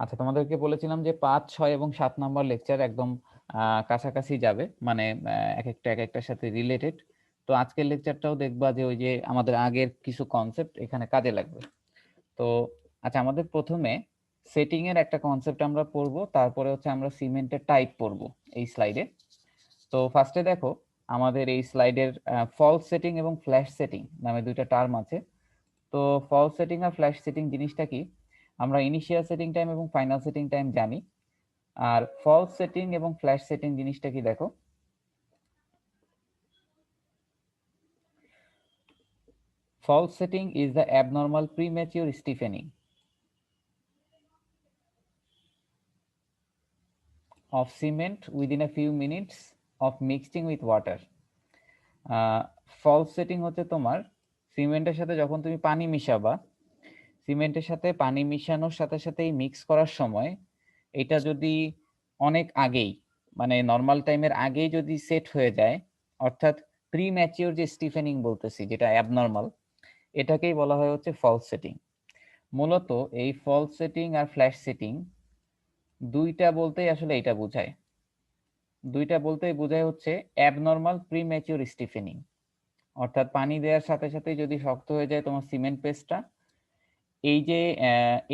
আচ্ছা, তোমাদেরকে বলেছিলাম যে 5, 6 এবং 7 নাম্বার লেকচার একদম কাছাকাছি যাবে, মানে এক একটার সাথে রিলেটেড। তো আজকের লেকচারটাও দেখবা যে ওই যে আমাদের আগের কিছু কনসেপ্ট এখানে কাজে লাগবে। তো আচ্ছা, আমাদের প্রথমে সেটিং এর একটা কনসেপ্ট আমরা পড়বো, তারপরে হচ্ছে আমরা সিমেন্টের টাইপ পড়বো এই স্লাইডে। তো ফার্স্টে দেখো, আমাদের এই স্লাইডের ফলস সেটিং এবং ফ্ল্যাশ সেটিং নামে দুইটা টার্ম আছে। তো ফলস সেটিং আর ফ্ল্যাশ সেটিং জিনিসটা কি? আমরা ইনিশিয়াল সেটিং টাইম এবং ফাইনাল সেটিং টাইম জানি। আর ফলস সেটিং এবং ফ্ল্যাশ সেটিং জিনিসটা কি দেখো, false setting is the abnormal premature stiffening of cement within a few minutes of mixing with water. False setting হচ্ছে তোমার সিমেন্টের সাথে যখন তুমি পানি মিশাবা, সিমেন্টের সাথে পানি মিশানোর সাথে সাথেই মিক্স করার সময় এটা যদি অনেক আগেই, মানে নর্মাল টাইমের আগেই যদি সেট হয়ে যায়, অর্থাৎ প্রি ম্যাচিওর যে স্টিফেনিং বলতেছি, যেটা অ্যাবনর্মাল, এটাকেই বলা হয় হচ্ছে ফলস সেটিং। মূলত এই ফলস সেটিং আর ফ্ল্যাশ সেটিং দুইটা বলতেই আসলে এটা বোঝায়, দুইটা বলতেই বোঝায় হচ্ছে অ্যাবনর্মাল প্রি ম্যাচিওর স্টিফেনিং, অর্থাৎ পানি দেওয়ার সাথে সাথে যদি শক্ত হয়ে যায় তোমার সিমেন্ট পেস্টটা, এই যে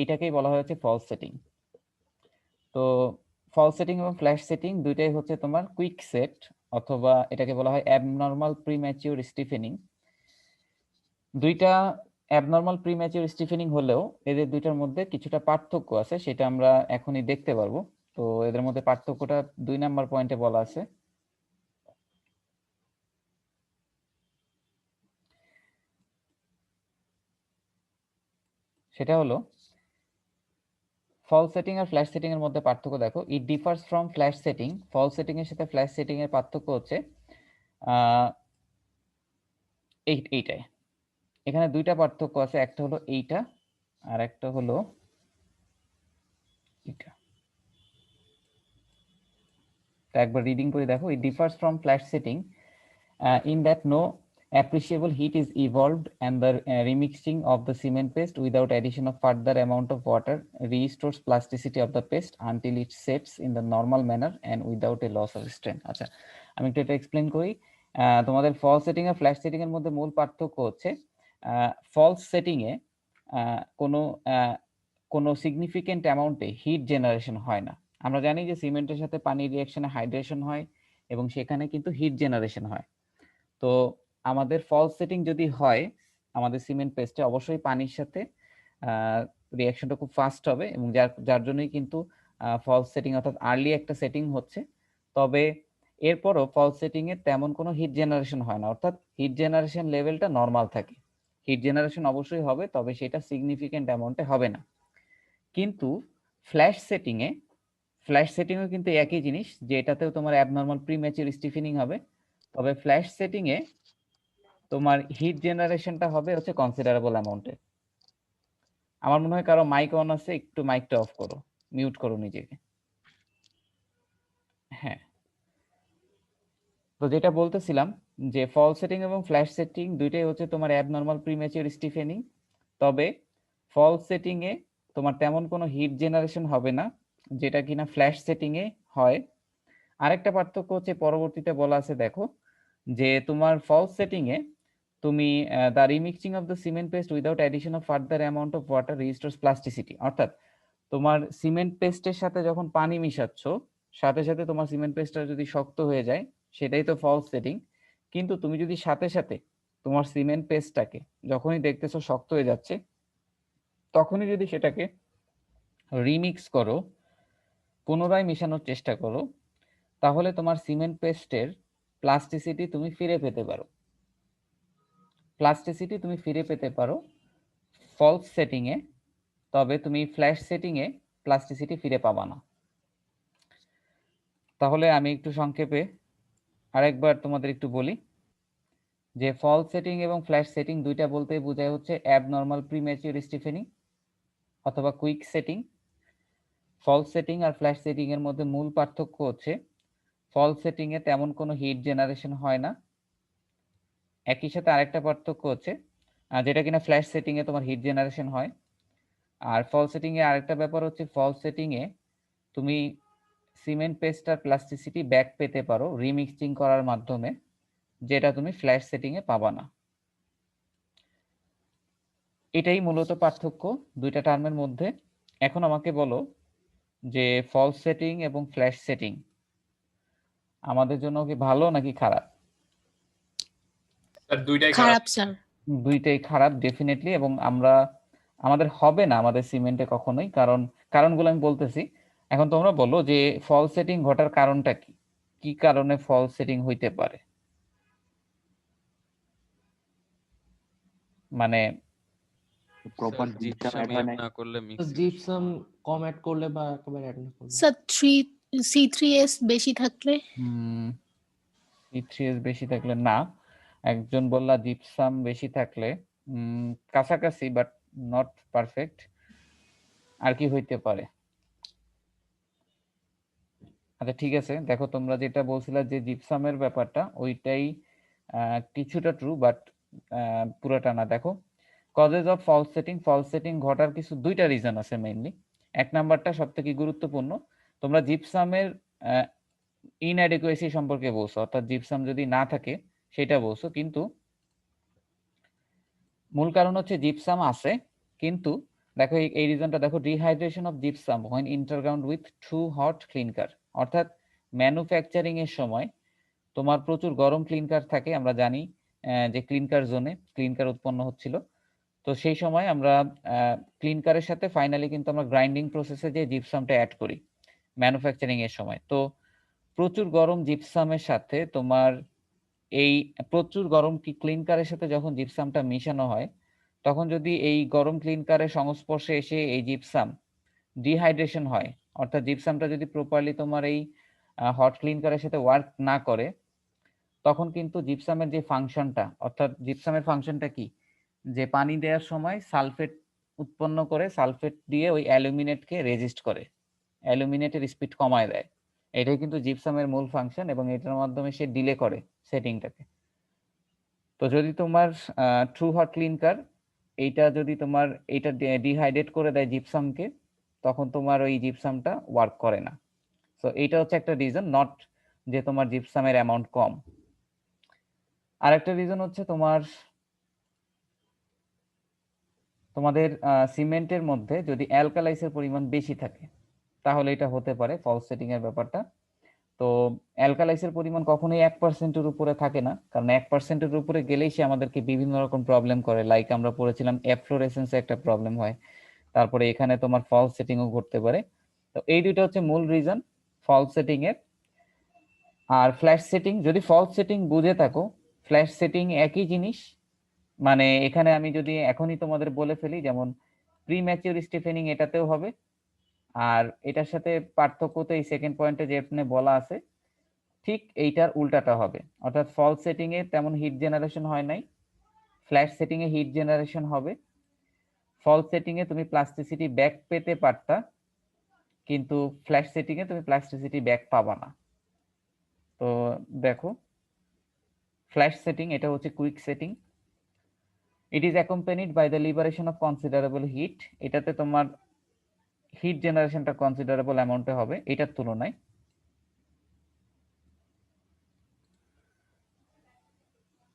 এইটাকেই বলা হয়েছে ফলস সেটিং। তো ফলস সেটিং এবং ফ্ল্যাশ সেটিং দুইটাই হচ্ছে তোমার কুইক সেট, অথবা এটাকে বলা হয় অ্যাবনর্মাল প্রিম্যাচিওর স্টিফেনিং। দুইটা অ্যাবনর্মাল প্রিম্যাচিওর স্টিফেনিং হলেও এদের দুইটার মধ্যে কিছুটা পার্থক্য আছে, সেটা আমরা এখনই দেখতে পারবো। তো এদের মধ্যে পার্থক্যটা 2 নাম্বার পয়েন্টে বলা আছে। সেটা হলো ফলস সেটিং আর ফ্ল্যাশ সেটিং এর মধ্যে পার্থক্য দেখো, it differs from flash setting. False setting এর সাথে ফ্ল্যাশ সেটিং এর পার্থক্য হচ্ছে এইটাই। এখানে দুইটা পার্থক্য আছে, একটা হলো এইটা আর একটা হলো এটা। তো একবার রিডিং করে দেখো, it differs from flash setting in that no appreciable heat is evolved and the remixing of the cement paste without addition of further amount of water restores plasticity of the paste until it sets in the normal manner and without a loss of strength. আচ্ছা, আমি একটু এটা explain করি। তোমাদের false setting আর flash setting এর মধ্যে মূল পার্থক্য হচ্ছে ফলস সেটিং এ কোনো কোনো সিগনিফিকেন্ট অ্যামাউন্টে হিট জেনারেশন হয় না। আমরা জানি যে সিমেন্টের সাথে পানির রিঅ্যাকশনে হাইড্রেশন হয় এবং সেখানে কিন্তু হিট জেনারেশন হয়। তো আমাদের ফলস সেটিং যদি হয় আমাদের সিমেন্ট পেস্টে, অবশ্যই পানির সাথে রিঅ্যাকশনটা খুব ফাস্ট হবে, এবং যার যার জন্যই কিন্তু ফলস সেটিং অর্থাৎ আর্লি একটা সেটিং হচ্ছে। তবে এরপরও ফলস সেটিং এ তেমন কোনো হিট জেনারেশন হয় না, অর্থাৎ হিট জেনারেশন লেভেলটা নর্মাল থাকে। হিট জেনারেশন অবশ্যই হবে, তবে সেটা সিগনিফিকেন্ট অ্যামাউন্টে হবে না। কিন্তু ফ্ল্যাশ সেটিং এ, ফ্ল্যাশ সেটিংও কিন্তু একই জিনিস, যে এটাতেও তোমার অ্যাবনর্মাল প্রিম্যাচিওর স্টিফেনিং হবে, তবে ফ্ল্যাশ সেটিং এ তোমার হিট জেনারেশনটা হবে হচ্ছে কনসিডারেবল অ্যামাউন্টে। আমার মনে হয় কারো মাইক অন আছে, একটু মাইকটা অফ করো, মিউট করো নিজেকে। হ্যাঁ, তো যেটা বলতেছিলাম যে ফল সেটিং এবং ফ্ল্যাশ সেটিং দুইটাই হচ্ছে তোমার অ্যাবনর্মাল প্রিম্যাচিওর স্টিফেনিং, তবে ফল সেটিং এ তোমার তেমন কোনো হিট জেনারেশন হবে না, যেটা কিনা ফ্ল্যাশ সেটিং এ হয়। আরেকটা পার্থক্য হচ্ছে পরবর্তীতে বলা আছে, দেখো যে তোমার ফলস সেটিং এ তুমি the remixing of the cement paste without addition of further amount of water registers plasticity, অর্থাৎ তোমার সিমেন্ট পেস্টের সাথে যখন পানি মিশাচ্ছ, সাথে সাথে তোমার সিমেন্ট পেস্টটা যদি শক্ত হয়ে যায়, সেটাই তো ফলস সেটিং। কিন্তু তুমি যদি সাথে সাথে তোমার সিমেন্ট পেস্টটাকে যখনই দেখতেছো শক্ত হয়ে যাচ্ছে, তখনই যদি সেটাকে রিমিক্স করো, পুনরায় মিশানোর চেষ্টা করো, তাহলে তোমার সিমেন্ট পেস্টের প্লাস্টিসিটি তুমি ফিরে পেতে পারো। প্লাস্টিসিটি তুমি ফিরে পেতে পারো ফলস সেটিং এ, তবে তুমি ফ্ল্যাশ সেটিং এ প্লাস্টিসিটি ফিরে পাবা না। তাহলে আমি একটু সংক্ষেপে আরেকবার তোমাদের একটু বলি যে ফলস সেটিং এবং ফ্ল্যাশ সেটিং দুইটা বলতেই বোঝায় হচ্ছে অ্যাবনর্মাল প্রিম্যাচিওর স্টিফেনিং অথবা কুইক সেটিং। ফলস সেটিং আর ফ্ল্যাশ সেটিং এর মধ্যে মূল পার্থক্য হচ্ছে ফলস সেটিং এ তেমন কোনো হিট জেনারেশন হয় না। একই সাথে আরেকটা পার্থক্য হচ্ছে যেটা কিনা ফ্ল্যাশ সেটিং এ তোমার হিট জেনারেশন হয়। আর ফল সেটিং এ আরেকটা ব্যাপার হচ্ছে, ফল সেটিং এ তুমি সিমেন্ট পেস্টটার প্লাস্টিসিটি ব্যাক পেতে পারো রিমিক্সিং করার মাধ্যমে, যেটা তুমি ফ্ল্যাশ সেটিং এ পাবা না। এটাই মূলত পার্থক্য দুইটা টার্মের মধ্যে। এখন আমাকে বলো যে ফল সেটিং এবং ফ্ল্যাশ সেটিং আমাদের জন্য কি ভালো নাকি খারাপ? স্যার দুইটাই খারাপ স্যার। দুইটাই খারাপ ডেফিনেটলি, এবং আমাদের হবে না আমাদের সিমেন্টে কখনোই, কারণগুলো আমি বলতেছি। এখন তোমরা বলো যে ফল সেটিং ঘটার কারণটা কি, কি কারণে ফল সেটিং হইতে পারে? মানে প্রপার জিপসাম জিপসাম অ্যাড না করলে মিক্সিং জিপসাম কম অ্যাড করলে বা একেবারে অ্যাড না করলে। স্যার C3S বেশি থাকলে। C3S বেশি থাকলে না, একজন বললা জিপসাম বেশি থাকলে, কাছাকাছি বাট নট পারফেক্ট। আর কি হইতে পারে? আচ্ছা ঠিক আছে, দেখো তোমরা যেটা বলছিলা যে জিপসামের ব্যাপারটা, ওইটাই কিছুটা ট্রু বাট পুরোটা না। দেখো কজেস অফ ফলস সেটিং ঘটার কিছু দুইটা রিজন আছে মেইনলি। এক নাম্বারটা সব থেকে গুরুত্বপূর্ণ, তোমরা জিপসামের ইনঅ্যাডিকুয়েসি সম্পর্কে বলছো, অর্থাৎ জিপসাম যদি না থাকে সেটা বলছো, কিন্তু মূল কারণ হচ্ছে জিপসাম আছে, কিন্তু দেখো এই রিজনটা দেখো, dehydration of gypsum when interground with to hot clinker. অর্থাৎ ম্যানুফ্যাকচারিং এর সময় তোমার প্রচুর গরম ক্লিনকার থাকে, আমরা জানি যে ক্লিনকার জোনে ক্লিনকার উৎপন্ন হচ্ছিল। তো সেই সময় আমরা ক্লিনকারের সাথে ফাইনালি কিন্তু আমরা গ্রাইন্ডিং প্রসেসে যে জিপসামটা অ্যাড করি ম্যানুফ্যাকচারিং এর সময়। তো প্রচুর গরম জিপসামের সাথে তোমার এই প্রচুর গরম ক্লিনকারের সাথে যখন জিপসামটা মিশানো হয়, তখন যদি এই গরম ক্লিনকারের সংস্পর্শে এসে এই জিপসাম ডিহাইড্রেশন হয়, অর্থাৎ জিপসামটা যদি প্রপারলি তোমার এই হট ক্লিনকারের সাথে ওয়ার্ক না করে, তখন কিন্তু জিপসামের যে ফাংশনটা, অর্থাৎ জিপসামের ফাংশনটা কি, যে পানি দেওয়ার সময় সালফেট উৎপন্ন করে, সালফেট দিয়ে ওই অ্যালুমিনেটকে রেজিস্ট করে, অ্যালুমিনেটের স্পিড কমায় দেয়। এটাই কিন্তু জিপসামের মূল ফাংশন, এবং এটার মাধ্যমে সে ডিলে করে সেটিংটাকে। তো যদি তোমার ট্রু হট ক্লিনকার এইটা যদি তোমার এইটা ডিহাইড্রেট করে দেয় জিপসামকে, তখন তোমার ওই জিপসামটা ওয়ার্ক করে না। সো এইটা হচ্ছে একটা রিজন, নট যে তোমার জিপসামের অ্যামাউন্ট কম। আরেকটা রিজন হচ্ছে তোমাদের সিমেন্টের মধ্যে যদি অ্যালকালাইসের পরিমাণ বেশি থাকে, তাহলে এটা হতে পারে ফলস সেটিং এর ব্যাপারটা। তো অ্যালকালাইসের পরিমাণ কখনোই 1%-এর উপরে থাকে না, কারণ 1%-এর উপরে গেলেই সে আমাদেরকে বিভিন্ন রকম প্রবলেম করে, লাইক আমরা পড়েছিলাম এফ্লোরেসেন্সে একটা প্রবলেম হয়, তারপরে এখানে তোমার ফলস সেটিংও ঘটতে পারে। তো এই দুইটা হচ্ছে মূল রিজন ফলস সেটিং এর। আর ফ্ল্যাশ সেটিং, যদি ফলস সেটিং বুঝে থাকো, ফ্ল্যাশ সেটিং একই জিনিস। মানে এখানে আমি যদি এখনই তোমাদের বলে ফেলি, যেমন প্রিম্যাচিউর স্টিফেনিং এটাতেও হবে, আর এটার সাথে পার্থক্য তো এই সেকেন্ড পয়েন্টে যেখানে বলা আছে ঠিক এইটার উল্টাটা হবে। অর্থাৎ ফলস সেটিং এ তেমন হিট জেনারেশন হয় নাই, ফ্ল্যাশ সেটিং এ হিট জেনারেশন হবে। ফলস সেটিং এ তুমি প্লাস্টিসিটি ব্যাক পেতে পারতা, কিন্তু ফ্ল্যাশ সেটিং এ তুমি প্লাস্টিসিটি ব্যাক পাবা না। তো দেখো ফ্ল্যাশ সেটিং এটা হচ্ছে quick setting, it is accompanied by the liberation of considerable heat. এটাতে তোমার হিট জেনারেশনটা কনসিডারেবল অ্যামাউন্টে হবে এটার তুলনায়।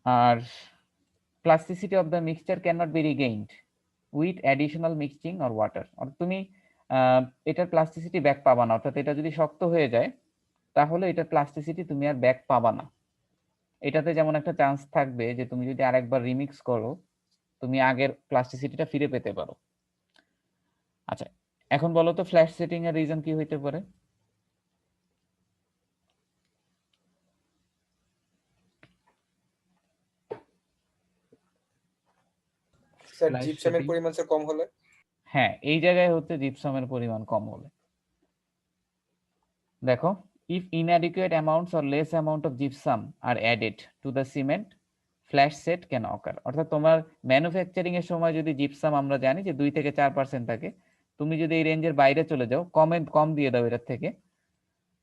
আর plasticity of the mixture can not be regained with additional mixing or water. অর্থাৎ তুমি এটার প্লাস্টিসিটি ব্যাক পাবা না, অর্থাৎ এটা যদি শক্ত হয়ে যায় তাহলে এটার প্লাস্টিসিটি তুমি আর ব্যাক পাবা না। এটাতে যেমন একটা চান্স থাকবে যে তুমি যদি আরেকবার রিমিক্স করো, তুমি আগের প্লাস্টিসিটিটা ফিরে পেতে পারো। আচ্ছা এখন বলো তো ফ্ল্যাশ সেটিং এর রিজন কি হইতে পারে? Sir Flash জিপসামের setting। পরিমাণ স্যার কম হলে? হ্যাঁ, এই জায়গায় হচ্ছে জিপসামের পরিমাণ কম হলে। দেখো, if inadequate amounts or less amount of gypsum are added to the cement, flash set can occur। অর্থাৎ তোমার ম্যানুফ্যাকচারিং এর সময় যদি জিপসাম আমরা জানি যে 2 থেকে 4% থাকে, তুমি যদি এই রেঞ্জের বাইরে চলে যাও, কম দিয়ে দাও এটার থেকে,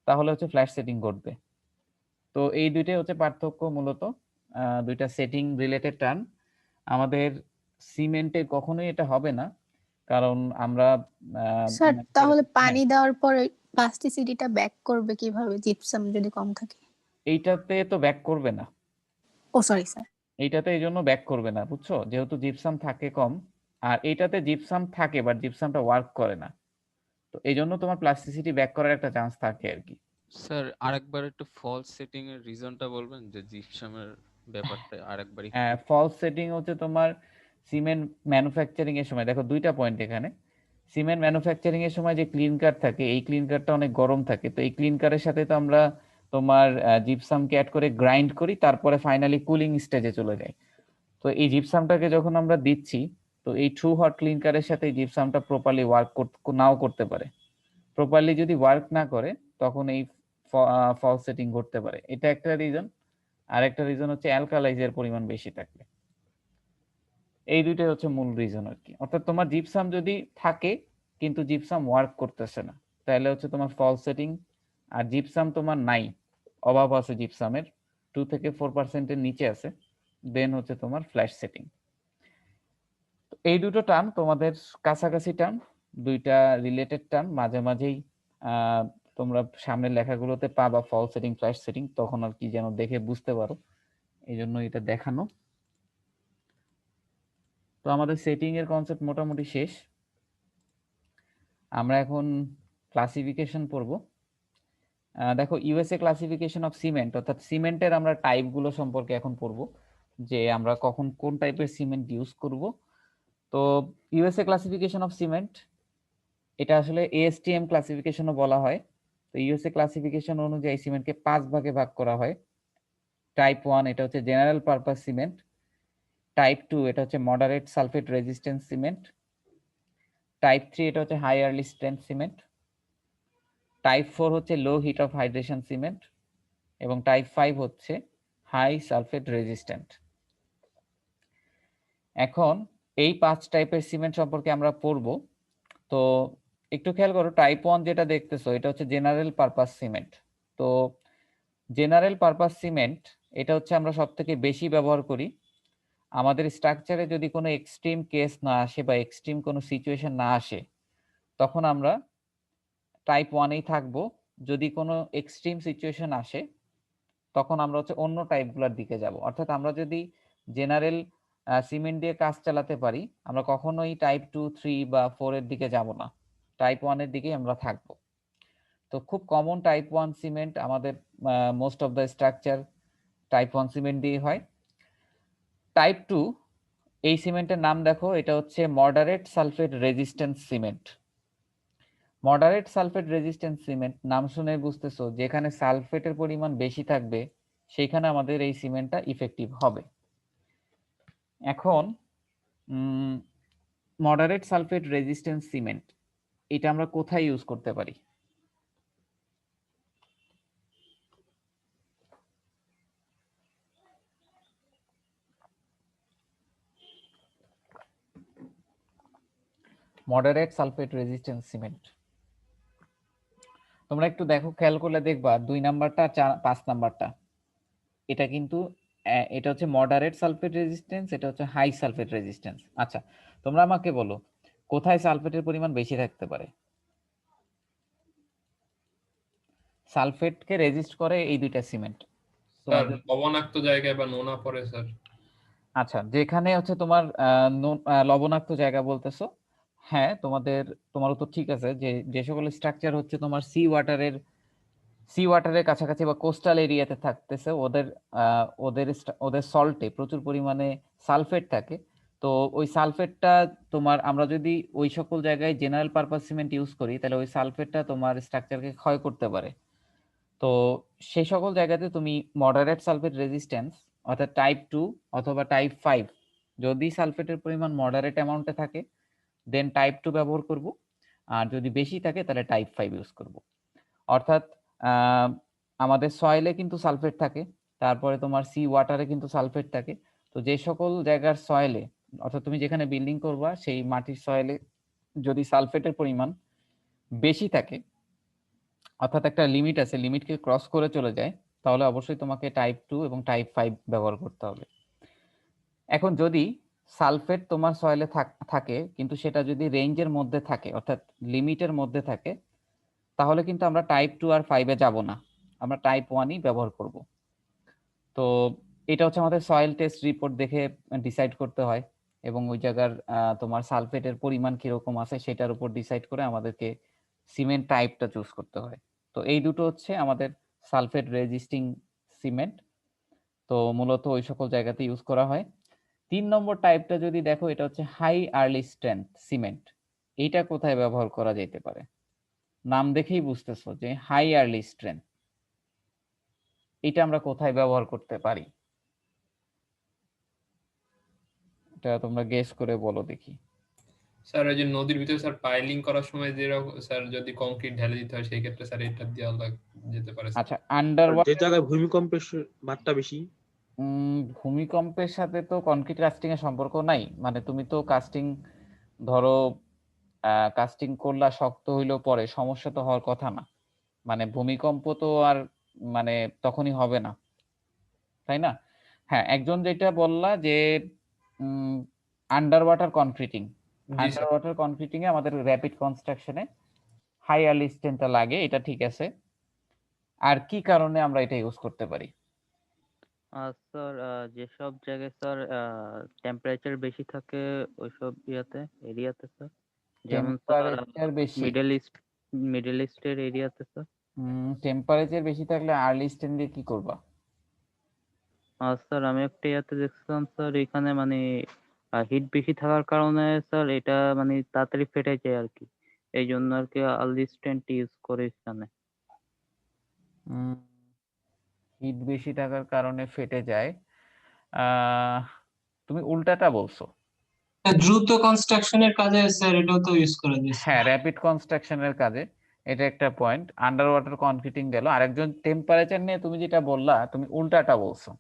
তাহলে হচ্ছে ফ্ল্যাশ সেটিং ঘটবে। তো এই দুইটাই হচ্ছে পার্থক্য মূলত, দুইটা সেটিং রিলেটেড টার্ম। আমাদের সিমেন্টে কখনোই এটা হবে না, কারণ আমরা স্যার মানে তাহলে হ্যাঁ, পানি দেওয়ার পরে প্লাস্টিসিটিটা ব্যাক করবে কিভাবে জিপসাম যদি কম থাকে? এইটাতে তো ব্যাক করবে না, ও সরি স্যার। এইটাতে এই জন্য ব্যাক করবে না, বুঝছো, যেহেতু জিপসাম থাকে কম। আর এইটাতে জিপসাম থাকে বাট জিপসামটা ওয়ার্ক করে না, তো এই জন্য তোমার প্লাস্টিসিটি ব্যাক করার একটা চান্স থাকে আর কি। স্যার আরেকবার একটু ফলস সেটিং এর রিজনটা বলবেন, যে জিপসামের ব্যাপারটা আরেকবার একটু। ফলস সেটিং হচ্ছে তোমার সিমেন্ট ম্যানুফ্যাকচারিং এর সময়, দেখো দুইটা পয়েন্ট এখানে। সিমেন্ট ম্যানুফ্যাকচারিং এর সময় যে ক্লিনকার থাকে, এই ক্লিনকারটা অনেক গরম থাকে, তো এই ক্লিনকারের সাথে তো আমরা তোমার জিপসামকে অ্যাড করে গ্রাইন্ড করি, তারপরে ফাইনালি কুলিং স্টেজে চলে যায়। তো এই জিপসামটাকে যখন আমরা দিচ্ছি, তো এই ট্রু হট ক্লিনকারের সাথে এই জিপসামটা প্রপারলি ওয়ার্ক নাও করতে পারে। প্রপারলি যদি ওয়ার্ক না করে তখন এই ফলস সেটিং ঘটতে পারে, এটা একটা রিজন। আর একটা রিজন হচ্ছে অ্যালকালাইজের পরিমাণ বেশি থাকলে। এই দুইটাই হচ্ছে মূল রিজন আর কি। অর্থাৎ তোমার জিপসাম যদি থাকে কিন্তু জিপসাম ওয়ার্ক করতেছে না, তাহলে হচ্ছে তোমার ফলস সেটিং। আর জিপসাম তোমার নাই, অভাব আছে জিপসামের, 2 থেকে 4% নিচে আছে, দেন হচ্ছে তোমার ফ্ল্যাশ সেটিং। এই দুটো টার্ম তোমাদের কাছাকাছি টার্ম, দুইটা রিলেটেড টার্ম, মাঝে মাঝেই তোমরা সামনের লেখাগুলোতে পাবা ফলস সেটিং ফ্ল্যাশ সেটিং, তখন আর কি যেন দেখে বুঝতে পারো, এই জন্য এটা দেখানো। তো আমাদের সেটিং এর কনসেপ্ট মোটামুটি শেষ। আমরা এখন ক্লাসিফিকেশন পড়ব। দেখো ইউএসএ ক্লাসিফিকেশন অফ সিমেন্ট, অর্থাৎ সিমেন্টের আমরা টাইপগুলো সম্পর্কে এখন পড়ব, যে আমরা কখন কোন টাইপের সিমেন্ট ইউজ করব। তো ইউএসএ ক্লাসিফিকেশন অফ সিমেন্ট, এটা আসলে এএসটিএম ক্লাসিফিকেশনও বলা হয়। তো ইউএসএ ক্লাসিফিকেশন অনুযায়ী সিমেন্টকে 5 ভাগে ভাগ করা হয়। টাইপ 1 এটা হচ্ছে জেনারেল পারপাস সিমেন্ট, টাইপ 2 এটা হচ্ছে moderate sulphate resistance cement, type 3 এটা হচ্ছে high early strength cement, type 4 হচ্ছে low heat of hydration cement, এবং টাইপ 5 হচ্ছে হাই সালফেট রেজিস্ট্যান্ট। এখন এই 5 টাইপের সিমেন্ট সম্পর্কে আমরা পড়ব। তো একটু খেয়াল করো, টাইপ 1 যেটা দেখতেছো এটা হচ্ছে জেনারেল পারপাস সিমেন্ট। তো জেনারেল পারপাস সিমেন্ট এটা হচ্ছে আমরা সব থেকে বেশি ব্যবহার করি আমাদের স্ট্রাকচারে যদি কোনো এক্সট্রিম কেস না আসে বা এক্সট্রিম কোনো সিচুয়েশন না আসে, তখন আমরা টাইপ 1এই থাকবো। যদি কোনো এক্সট্রিম সিচুয়েশন আসে তখন আমরা হচ্ছে অন্য টাইপগুলোর দিকে যাব। অর্থাৎ আমরা যদি জেনারেল সিমেন্ট দিয়ে কাজ চালাতে পারি, আমরা কখনোই টাইপ 2, 3 বা 4 এর দিকে যাব না, টাইপ 1 এর দিকেই আমরা থাকবো। তো খুব কমন টাইপ 1 সিমেন্ট আমাদের, most of the structure type 1 cement দিয়ে হয়। টাইপ 2 এই সিমেন্টের নাম দেখো, এটা হচ্ছে moderate sulphate resistance cement. Moderate sulphate resistance cement নাম শুনে বুঝতেছো যেখানে সালফেটের পরিমাণ বেশি থাকবে সেইখানে আমাদের এই সিমেন্টটা ইফেক্টিভ হবে। এখন মডারেট সালফেট রেজিস্ট্যান্স সিমেন্ট এটা আমরা কোথায় ইউজ করতে পারি? মডারেট সালফেট রেজিস্ট্যান্স সিমেন্ট তোমরা একটু দেখো, খেয়াল করলে দেখবা 2 নাম্বারটা 5 নাম্বারটা, এটা কিন্তু এটা হচ্ছে মডারেট সালফেট রেজিস্ট্যান্স, এটা হচ্ছে হাই সালফেট রেজিস্ট্যান্স। আচ্ছা, তোমরা আমাকে বলো কোথায় সালফেটের পরিমাণ বেশি থাকতে পারে? সালফেটকে রেজিস্ট করে এই দুইটা সিমেন্ট। স্যার লবণাক্ত জায়গায় বা নোনা পড়ে স্যার। আচ্ছা, যেখানে হচ্ছে তোমার লবণাক্ত জায়গা বলতেছো, হ্যাঁ তোমার তো ঠিক আছে, যে যে সকল স্ট্রাকচার হচ্ছে তোমার সি ওয়াটারের কাছাকাছি বা কোস্টাল এরিয়াতে থাকতেছে, ওদের সল্টে প্রচুর পরিমাণে সালফেট থাকে। তো ওই সালফেটটা তোমার, আমরা যদি ওই সকল জায়গায় জেনারেল পারপাস সিমেন্ট ইউজ করি তাহলে ওই সালফেটটা তোমার স্ট্রাকচারকে ক্ষয় করতে পারে। তো সেই সকল জায়গাতে তুমি মডারেট সালফেট রেজিস্ট্যান্স অর্থাৎ টাইপ 2 অথবা টাইপ 5, যদি সালফেটের পরিমাণ মডারেট অ্যামাউন্টে থাকে দেন টাইপ 2 ব্যবহার করব, আর যদি বেশি থাকে তাহলে টাইপ 5 ইউজ করব। অর্থাৎ আমাদের সয়েলে কিন্তু সালফেট থাকে, তারপরে তোমার সি ওয়াটারে কিন্তু সালফেট থাকে। তো যে সকল জায়গার সয়েলে, অর্থাৎ তুমি যেখানে বিল্ডিং করবা সেই মাটির সয়েলে যদি সালফেটের পরিমাণ বেশি থাকে, অর্থাৎ একটা লিমিট আছে, লিমিটকে ক্রস করে চলে যায়, তাহলে অবশ্যই তোমাকে টাইপ 2 এবং টাইপ 5 ব্যবহার করতে হবে। এখন যদি সালফেট তোমার সয়েলে থাকে, কিন্তু সেটা যদি রেঞ্জের মধ্যে থাকে অর্থাৎ লিমিটের মধ্যে থাকে, তাহলে কিন্তু আমরা টাইপ 2 আর 5 এ যাব না, আমরা টাইপ 1ই ব্যবহার করব। তো এটা হচ্ছে আমাদের সয়েল টেস্ট রিপোর্ট দেখে ডিসাইড করতে হয়, এবং ওই জায়গার তোমার সালফেটের পরিমাণ কিরকম আছে সেটার উপর ডিসাইড করে আমাদেরকে সিমেন্ট টাইপটা চুজ করতে হয়। তো এই দুটো হচ্ছে আমাদের সালফেট রেজিস্টিং সিমেন্ট, তো মূলত ওই সকল জায়গাতে ইউজ করা হয়। 3 নম্বর টাইপটা যদি দেখো, এটা হচ্ছে হাই আর্লি স্ট্রেংথ সিমেন্ট। এইটা কোথায় ব্যবহার করা যেতে পারে? নাম দেখেই বুঝতেছো যে হাই আর্লি স্ট্রেংথ, এটা আমরা কোথায় ব্যবহার করতে পারি? এটা তোমরা গেস করে বলো দেখি। স্যার ওই যে নদীর ভিতরে স্যার পাইলিং করার সময় যেরকম স্যার যদি কংক্রিট ঢেলে দিতে হয় সেই ক্ষেত্রে স্যার এটা দেওয়া যেতে পারে স্যার। আচ্ছা, আন্ডার যে জায়গায় ভূমিকম্পের মাত্রা বেশি, ভূমিকম্পের সাথে তো কনক্রিট কাস্টিং এর সম্পর্ক নাই। মানে তুমি তো কাস্টিং ধরো কাস্টিং করলা, শক্ত হইলেও পরে সমস্যা তো হওয়ার কথা না। মানে ভূমিকম্প তো আর মানে তখনই হবে না, তাই না? হ্যাঁ, একজন যেটা বললা যে আন্ডার ওয়াটার কনক্রিটিং, জি স্যার। আন্ডার ওয়াটার কনক্রিটিং এ আমাদের র‍্যাপিড কনস্ট্রাকশনে হাই আর্লি স্ট্রেংথটা লাগে, এটা ঠিক আছে। আর কি কারণে আমরা এটা ইউজ করতে পারি? স্যার যেসব জায়গায় স্যার টেম্পারেচার বেশি থাকে ওইসব এরিয়াতে স্যার, যেমন স্যার টেম্পারেচার বেশি, মিডল ইস্টের এরিয়াতে স্যার। টেম্পারেচার বেশি থাকলে আর্লি স্ট্রেংথ দিয়ে কি করবা? স্যার আমি একটা ইয়াতে দেখছিলাম স্যার, এখানে মানে হিট বেশি থাকার কারণে স্যার এটা মানে তাড়াতাড়ি ফেটে যায় আর কি, এই জন্য আর কি আর্লি স্ট্রেংথ ইউজ করে এখানে। হিট বেশি থাকার কারণে ফেটে যায়, তুমি উল্টাটা বলছো। দ্রুত কনস্ট্রাকশনের কাজে স্যার এটাও তো ইউজ করা যায়। হ্যাঁ, র‍্যাপিড কনস্ট্রাকশনের কাজে এটা একটা পয়েন্ট। আন্ডার ওয়াটার কনক্রিটিং গেল। আরেকজন টেম্পারেচার নিয়ে তুমি যেটা বললা, তুমি উল্টাটা বলছো।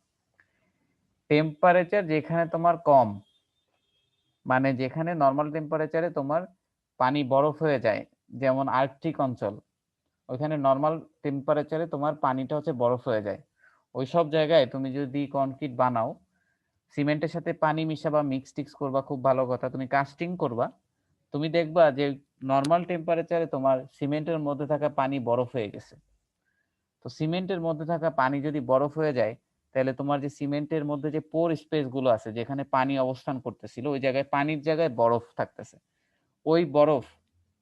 টেম্পারেচার যেখানে তোমার কম, মানে যেখানে নর্মাল টেম্পারেচারে তোমার পানি বরফ হয়ে যায়, যেমন আর্কটিক অঞ্চল, ওইখানে নর্মাল টেম্পারেচারে তোমার পানিটা হচ্ছে বরফ হয়ে যায়। ওই সব জায়গায় তুমি যদি কনক্রিট বানাও, সিমেন্টের সাথে পানি মিশাবা, মিক্স টিক্স করবা, খুব ভালো কথা। তুমি কাস্টিং করবা, তুমি দেখবা যে নর্মাল টেম্পারেচারে তোমার সিমেন্টের মধ্যে থাকা পানি বরফ হয়ে গেছে। তো সিমেন্টের মধ্যে থাকা পানি যদি বরফ হয়ে যায়, তাহলে তোমার যে সিমেন্টের মধ্যে যে পোর স্পেস গুলো আছে, যেখানে পানি অবস্থান করতেছিল, ওই জায়গায় পানির জায়গায় বরফ থাকতেছে। ওই বরফ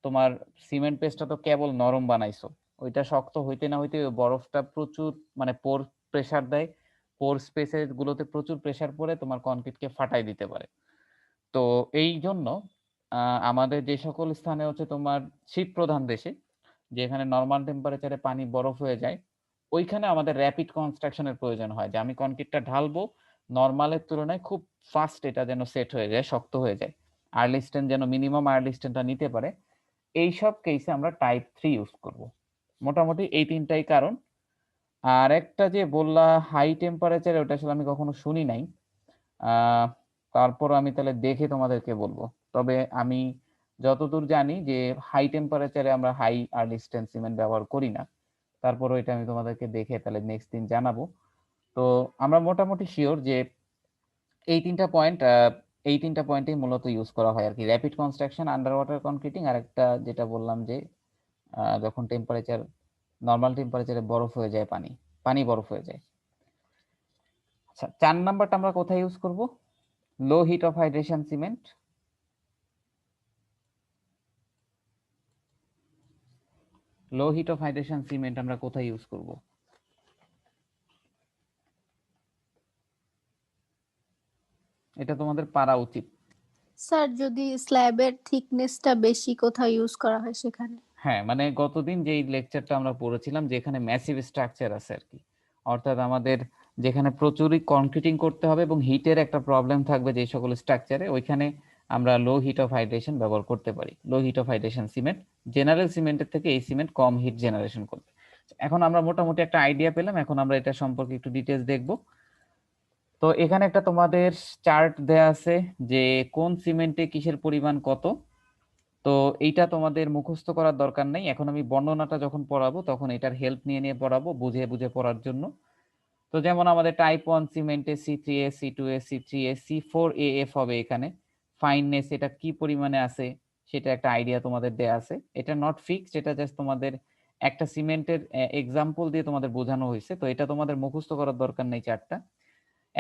তোমার সিমেন্ট পেস্টটা তো কেবল নরম বানাইছো, ওইটা শক্ত হইতে না হইতে ওই বরফটা প্রচুর মানে পোর প্রেসার দেয়, পোর স্পেসের গুলোতে প্রচুর প্রেসার পড়ে তোমার কনক্রিটকে ফাটাই দিতে পারে। তো এই জন্য আমাদের যে সকল স্থানে হচ্ছে তোমার শীত প্রধান দেশে, যেখানে নর্মাল টেম্পারেচারে পানি বরফ হয়ে যায়, ওইখানে আমাদের র‍্যাপিড কনস্ট্রাকশনের প্রয়োজন হয়, যে আমি কনক্রিটটা ঢালবো, নর্মালের তুলনায় খুব ফাস্ট এটা যেন সেট হয়ে যায়, শক্ত হয়ে যায়, আর্লি স্ট্রেংথ যেন মিনিমাম আর্লি স্ট্রেংথটা নিতে পারে। এইসব কেসে আমরা টাইপ 3 ইউজ করব। মোটামুটি এই তিনটাই কারণ। আর একটা যে বললা হাই টেম্পারেচারে, ওটা আসলে আমি কখনো শুনি নাই, তারপর আমি তাহলে দেখে তোমাদেরকে বলবো। তবে আমি যতদূর জানি যে হাই টেম্পারেচারে আমরা হাই আর্লি স্ট্রেংথ সিমেন্ট ব্যবহার করি না। তারপরও এটা আমি তোমাদেরকে দেখে তাহলে নেক্সট দিন জানাবো। তো আমরা মোটামুটি শিওর যে এই তিনটা পয়েন্টেই মূলত ইউজ করা হয় আর কি, র‍্যাপিড কনস্ট্রাকশন, আন্ডার ওয়াটার কনক্রিটিং, আর একটা যেটা বললাম যে যখন টেম্পারেচার নর্মাল টেম্পারেচারে বরফ হয়ে যায়, পানি বরফ হয়ে যায়। আচ্ছা, 4 নাম্বারটা আমরা কোথায় ইউজ করব? লো heat of hydration cement. Low heat of hydration cement আমরা কোথায় ইউজ করব? এটা তোমাদের পারা উচিত। স্যার যদি স্ল্যাবের থিকনেসটা বেশি কোথাও ইউজ করা হয় সেখানে। হ্যাঁ, মানে গতদিন যেই লেকচারটা আমরা পড়েছিলাম, যেখানে ম্যাসিভ স্ট্রাকচার আছে আর কি, অর্থাৎ আমাদের যেখানে প্রচুরই কনক্রিটিং করতে হবে এবং হিটের একটা প্রবলেম থাকবে যে সকল স্ট্রাকচারে, ওইখানে আমরা লো হিট অফ হাইড্রেশন ব্যবহার করতে পারি। লো heat of hydration cement general সিমেন্টের থেকে এই সিমেন্ট কম হিট জেনারেশন করবে। এখন আমরা মোটামুটি একটা আইডিয়া পেলাম, এখন আমরা এটা সম্পর্কে একটু ডিটেইলস দেখব। তো এখানে একটা তোমাদের চার্ট দেয়া আছে যে কোন সিমেন্টে কিসের পরিমাণ কত। তো এইটা তোমাদের মুখস্থ করার দরকার নেই, এখন আমি বর্ণনাটা যখন পড়াবো তখন এটার হেল্প নিয়ে পড়াবো, বুঝে বুঝে পড়ার জন্য। তো যেমন আমাদের type 1 সিমেন্টে C3S, C2S, C3S, C4AF হবে এখানে। ফাইননেস এটা কি পরিমাণে আছে সেটা একটা আইডিয়া তোমাদের দেয়া আছে। এটা নট ফিক্সড, এটা জাস্ট তোমাদের একটা সিমেন্টের এক্সাম্পল দিয়ে তোমাদের বোঝানো হয়েছে। তো এটা তোমাদের মুখস্থ করার দরকার নেই চারটা।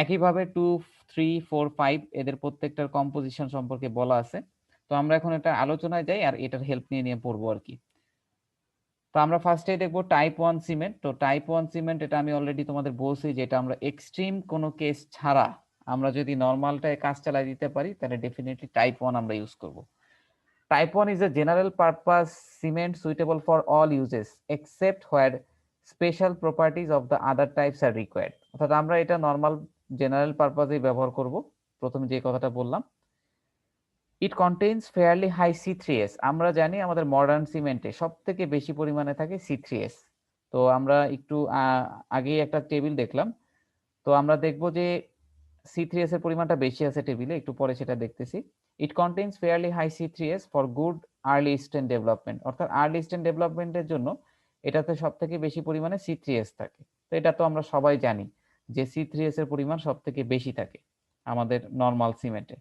একইভাবে 2, 3, 4, 5 এদের প্রত্যেকটার কম্পোজিশন সম্পর্কে বলা আছে। তো আমরা এখন এটা আলোচনায় যাই আর এটার হেল্প নিয়ে পড়বো আর কি। তো আমরা ফার্স্টে দেখবো টাইপ 1 সিমেন্ট। তো টাইপ 1 সিমেন্ট এটা আমি অলরেডি তোমাদের বলছি যে এটা আমরা এক্সট্রিম কোনো কেস ছাড়া আমরা যদি নর্মালটায় কাজ চালাই দিতে পারি তাহলে ডেফিনেটলি টাইপ 1 আমরা ইউজ করব। Type 1 is a general purpose cement suitable for all uses except where special properties of the other types are required। অর্থাৎ আমরা এটা নর্মাল জেনারেল পারপাসেই ব্যবহার করব। প্রথমে যে কথাটা বললাম, ইট কন্টেইনস ফেয়ারলি হাই C3S। আমরা জানি আমাদের মডার্ন সিমেন্টে সবথেকে বেশি পরিমাণে থাকে C3S। তো আমরা একটু আগে একটা টেবিল দেখলাম, তো আমরা দেখব যে C3S এর পরিমাণটা বেশি আছে টেবিলে, একটু পরে সেটা দেখতেছি। It contains fairly high C3S for good early strength development. অর্থাৎ আর্লি স্টেন ডেভেলপমেন্টের জন্য এটাতে সবথেকে বেশি পরিমাণে C3S থাকে। তো এটা তো আমরা সবাই জানি যে C3S এর পরিমাণ সবথেকে বেশি থাকে আমাদের নরমাল সিমেন্টে।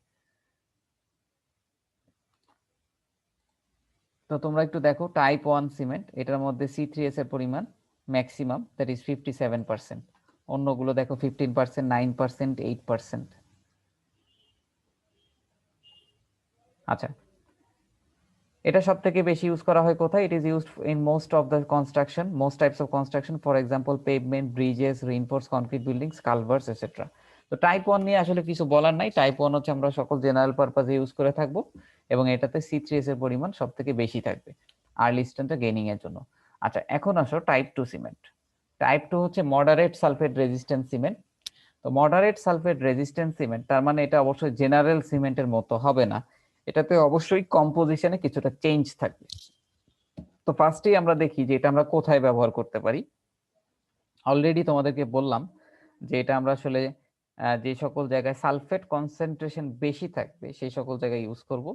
তো তোমরা একটু দেখো টাইপ 1 সিমেন্ট, এটার মধ্যে C3S এর পরিমাণ ম্যাক্সিমাম, দ্যাট ইজ 57%। অন্যগুলো দেখো 15%, 9%, 8%। আচ্ছা, এটা সবথেকে বেশি ইউজ করা হয় কোথায়? It is used in most of the construction, most types of construction, for example pavement, bridges, reinforce concrete buildings, culverts etcetera. তো টাইপ 1 নিয়ে আসলে কিছু বলার নাই। টাইপ 1 হচ্ছে আমরা সকল জেনারেল পারপাসে ইউজ করে থাকবো এবং এটাতে C3S এর পরিমাণ সবথেকে বেশি থাকবে আর্লি স্টেনটা গেইনিং এর জন্য। আচ্ছা, এখন আসো টাইপ 2 সিমেন্ট। টাইপ 2 হচ্ছে মডারেট সালফেট রেজিস্ট্যান্ট সিমেন্ট। তো মডারেট সালফেট রেজিস্ট্যান্ট সিমেন্ট তার মানে এটা অবশ্যই জেনারেল সিমেন্টের মতো হবে না, এটাতে অবশ্যই কম্পোজিশনে কিছুটা চেঞ্জ থাকবে। তো ফার্স্টেই আমরা দেখি যে এটা আমরা কোথায় ব্যবহার করতে পারি। অলরেডি তোমাদেরকে বললাম যে এটা আমরা আসলে যে সকল জায়গায় সালফেট কনসেন্ট্রেশন বেশি থাকবে সেই সকল জায়গায় ইউজ করব।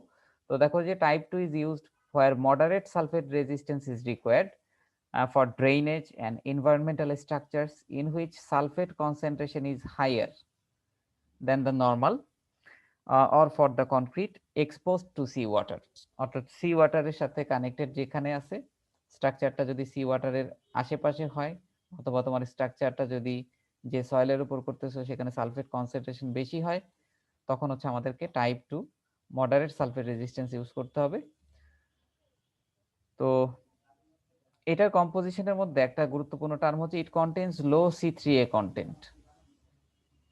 তো দেখো যে type 2 is used where moderate sulfate resistance is required for drainage and environmental structures in which sulfate concentration is higher than the normal or for the concrete exposed to sea water। অর্থাৎ C ওয়াটারের সাথে connected যেখানে আছে, স্ট্রাকচারটা যদি C ওয়াটারের আশেপাশে হয় অথবা তোমার স্ট্রাকচারটা যদি যে সয়েলের উপর করতেছো সেখানে সালফেট কনসেন্ট্রেশন বেশি হয়, তখন হচ্ছে আমাদেরকে type 2 moderate sulphate resistance use করতে হবে। তো এটার কম্পোজিশনের মধ্যে একটা গুরুত্বপূর্ণ টার্ম হচ্ছে ইট কন্টেইনস লো C3A কন্টেন্ট।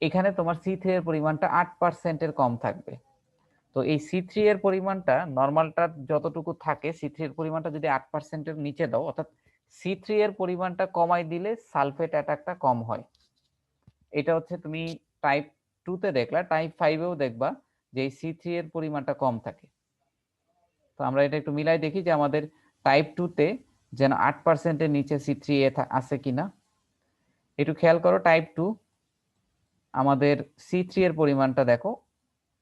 এখানে তোমার C3 এর পরিমাণটা 8% এর কম থাকবে। তো এই C3 এর পরিমাণটা নরমালটা যতটুকু থাকে C3 এর পরিমাণটা যদি 8% এর নিচে দাও, অর্থাৎ C3 এর পরিমাণটা কমাই দিলে সালফেট অ্যাটাকটা কম হয়। এটা হচ্ছে তুমি টাইপ 2 তে দেখলা, টাইপ 5 এও দেখবা যে এই C3 এর পরিমাণটা কম থাকে। তো আমরা এটা একটু মিলাই দেখি যে আমাদের টাইপ 2 তে যেন 8% এর নিচে C3A আছে কিনা। একটু খেয়াল করো, টাইপ 2 আমাদের C3 এর পরিমাণটা দেখো